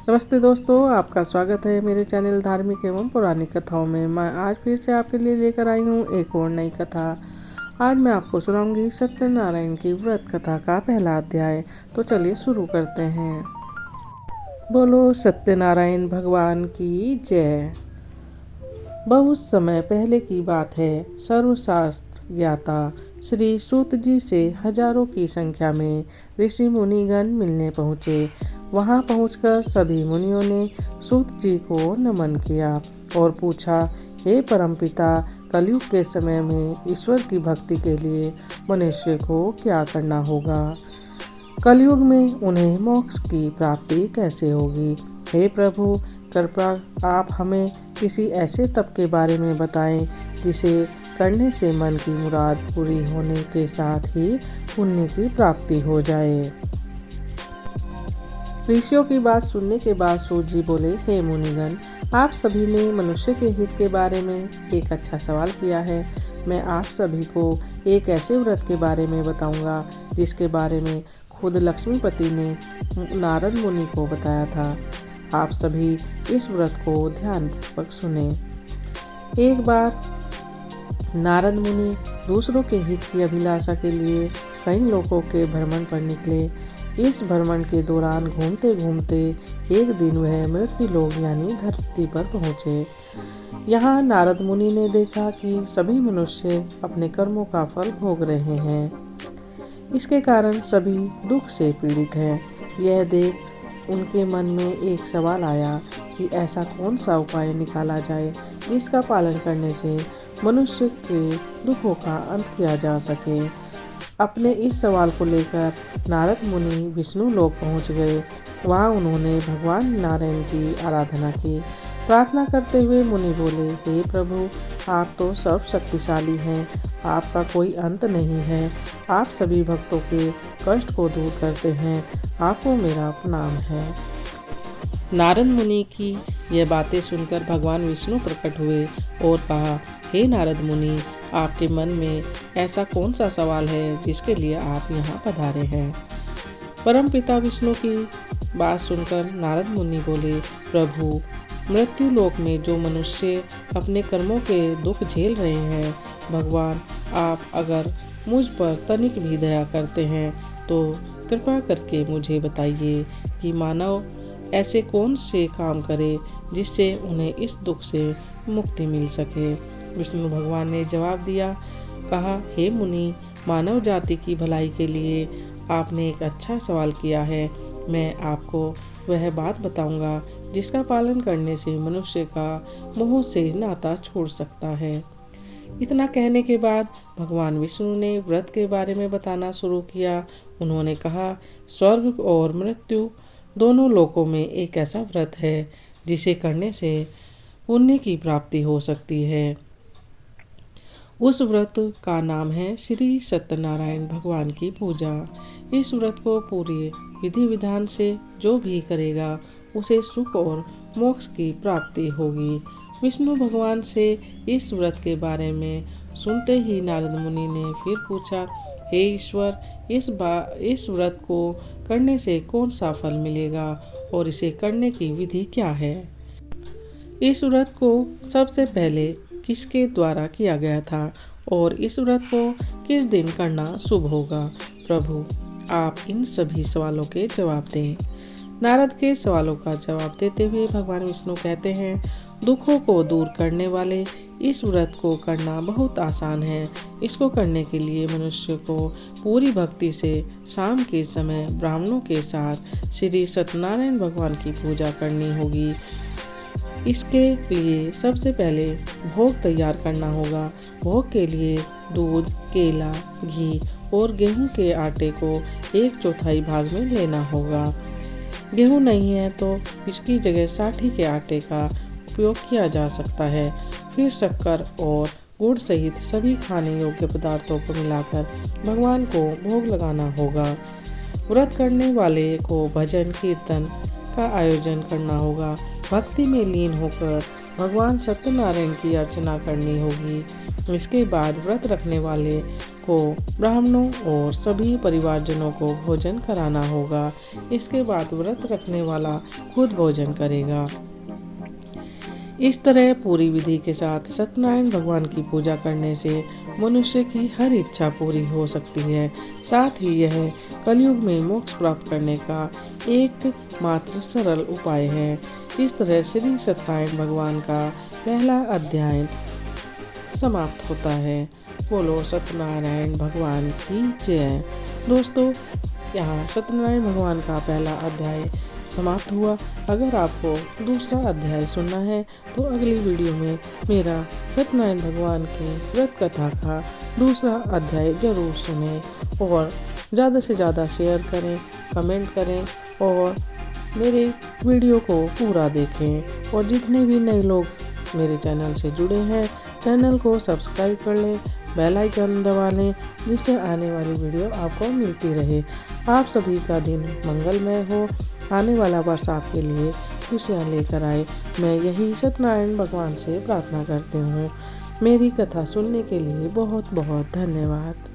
नमस्ते दोस्तों, आपका स्वागत है मेरे चैनल धार्मिक एवं पौराणिक कथाओं में। मैं आज फिर से आपके लिए लेकर आई हूँ एक और नई कथा। आज मैं आपको सुनाऊंगी सत्यनारायण की व्रत कथा का पहला अध्याय। तो चलिए शुरू करते हैं। बोलो सत्यनारायण भगवान की जय। बहुत समय पहले की बात है। सर्वशास्त्र ज्ञाता श्री सूत जी से हजारों की संख्या में ऋषि मुनिगण मिलने पहुँचे। वहां पहुंचकर सभी मुनियों ने सूत जी को नमन किया और पूछा, हे परमपिता, कलयुग के समय में ईश्वर की भक्ति के लिए मनुष्य को क्या करना होगा? कलयुग में उन्हें मोक्ष की प्राप्ति कैसे होगी? हे प्रभु, कृपया आप हमें किसी ऐसे तप के बारे में बताएं जिसे करने से मन की मुराद पूरी होने के साथ ही पुण्य की प्राप्ति हो जाए। ऋषियों की बात सुनने के बाद सूत जी बोले, हे मुनिगण, आप सभी ने मनुष्य के हित के बारे में एक अच्छा सवाल किया है। मैं आप सभी को एक ऐसे व्रत के बारे में बताऊंगा जिसके बारे में खुद लक्ष्मीपति ने नारद मुनि को बताया था। आप सभी इस व्रत को ध्यानपूर्वक सुने। एक बार नारद मुनि दूसरों के हित की अभिलाषा के लिए कई लोगों के भ्रमण पर निकले। इस भ्रमण के दौरान घूमते घूमते एक दिन वह मृत्यु लोक यानी धरती पर पहुँचे। यहाँ नारद मुनि ने देखा कि सभी मनुष्य अपने कर्मों का फल भोग रहे हैं। इसके कारण सभी दुख से पीड़ित हैं। यह देख उनके मन में एक सवाल आया कि ऐसा कौन सा उपाय निकाला जाए जिसका पालन करने से मनुष्य के दुखों का अंत किया जा सके। अपने इस सवाल को लेकर नारद मुनि विष्णु लोक पहुंच गए। वहां उन्होंने भगवान नारायण की आराधना की। प्रार्थना करते हुए मुनि बोले, हे प्रभु, आप तो सब शक्तिशाली हैं, आपका कोई अंत नहीं है। आप सभी भक्तों के कष्ट को दूर करते हैं, आपको मेरा प्रणाम है। नारद मुनि की यह बातें सुनकर भगवान विष्णु प्रकट हुए और कहा, हे नारद मुनि, आपके मन में ऐसा कौन सा सवाल है जिसके लिए आप यहाँ पधारे हैं? परमपिता विष्णु की बात सुनकर नारद मुनि बोले, प्रभु, मृत्यु लोक में जो मनुष्य अपने कर्मों के दुख झेल रहे हैं, भगवान, आप अगर मुझ पर तनिक भी दया करते हैं तो कृपा करके मुझे बताइए कि मानव ऐसे कौन से काम करे जिससे उन्हें इस दुख से मुक्ति मिल सके। विष्णु भगवान ने जवाब दिया, कहा, हे मुनि, मानव जाति की भलाई के लिए आपने एक अच्छा सवाल किया है। मैं आपको वह बात बताऊंगा जिसका पालन करने से मनुष्य का मोह से नाता छोड़ सकता है। इतना कहने के बाद भगवान विष्णु ने व्रत के बारे में बताना शुरू किया। उन्होंने कहा, स्वर्ग और मृत्यु दोनों लोकों में एक ऐसा व्रत है जिसे करने से पुण्य की प्राप्ति हो सकती है। उस व्रत का नाम है श्री सत्यनारायण भगवान की पूजा। इस व्रत को पूरे विधि विधान से जो भी करेगा उसे सुख और मोक्ष की प्राप्ति होगी। विष्णु भगवान से इस व्रत के बारे में सुनते ही नारद मुनि ने फिर पूछा, हे ईश्वर, इस व्रत को करने से कौन सा फल मिलेगा और इसे करने की विधि क्या है? इस व्रत को सबसे पहले किसके द्वारा किया गया था और इस व्रत को किस दिन करना शुभ होगा? प्रभु, आप इन सभी सवालों के जवाब दें। नारद के सवालों का जवाब देते हुए भगवान विष्णु कहते हैं, दुखों को दूर करने वाले इस व्रत को करना बहुत आसान है। इसको करने के लिए मनुष्य को पूरी भक्ति से शाम के समय ब्राह्मणों के साथ श्री सत्यनारायण भगवान की पूजा करनी होगी। इसके लिए सबसे पहले भोग तैयार करना होगा। भोग के लिए दूध, केला, घी और गेहूं के आटे को 1/4 भाग में लेना होगा। गेहूं नहीं है तो इसकी जगह साठी के आटे का उपयोग किया जा सकता है। फिर शक्कर और गुड़ सहित सभी खाने योग्य पदार्थों को मिलाकर भगवान को भोग लगाना होगा। व्रत करने वाले को भजन कीर्तन का आयोजन करना होगा। भक्ति में लीन होकर भगवान सत्यनारायण की अर्चना करनी होगी। इसके बाद व्रत रखने वाले को ब्राह्मणों और सभी परिवारजनों को भोजन कराना होगा। इसके बाद व्रत रखने वाला खुद भोजन करेगा। इस तरह पूरी विधि के साथ सत्यनारायण भगवान की पूजा करने से मनुष्य की हर इच्छा पूरी हो सकती है। साथ ही यह कलयुग में मोक्ष प्राप्त करने का एकमात्र सरल उपाय है। इस तरह श्री सत्यनारायण भगवान का पहला अध्याय समाप्त होता है। बोलो सत्यनारायण भगवान की जय। दोस्तों, यहाँ सत्यनारायण भगवान का पहला अध्याय समाप्त हुआ। अगर आपको दूसरा अध्याय सुनना है तो अगली वीडियो में मेरा सत्यनारायण भगवान की व्रत कथा का दूसरा अध्याय जरूर सुनें और ज़्यादा से ज़्यादा शेयर करें, कमेंट करें और मेरे वीडियो को पूरा देखें। और जितने भी नए लोग मेरे चैनल से जुड़े हैं, चैनल को सब्सक्राइब कर लें, बेल आइकन दबा लें, जिससे आने वाली वीडियो आपको मिलती रहे। आप सभी का दिन मंगलमय हो, आने वाला वर्ष आपके लिए खुशियाँ लेकर आए। मैं यही सत्यनारायण भगवान से प्रार्थना करती हूँ। मेरी कथा सुनने के लिए बहुत बहुत धन्यवाद।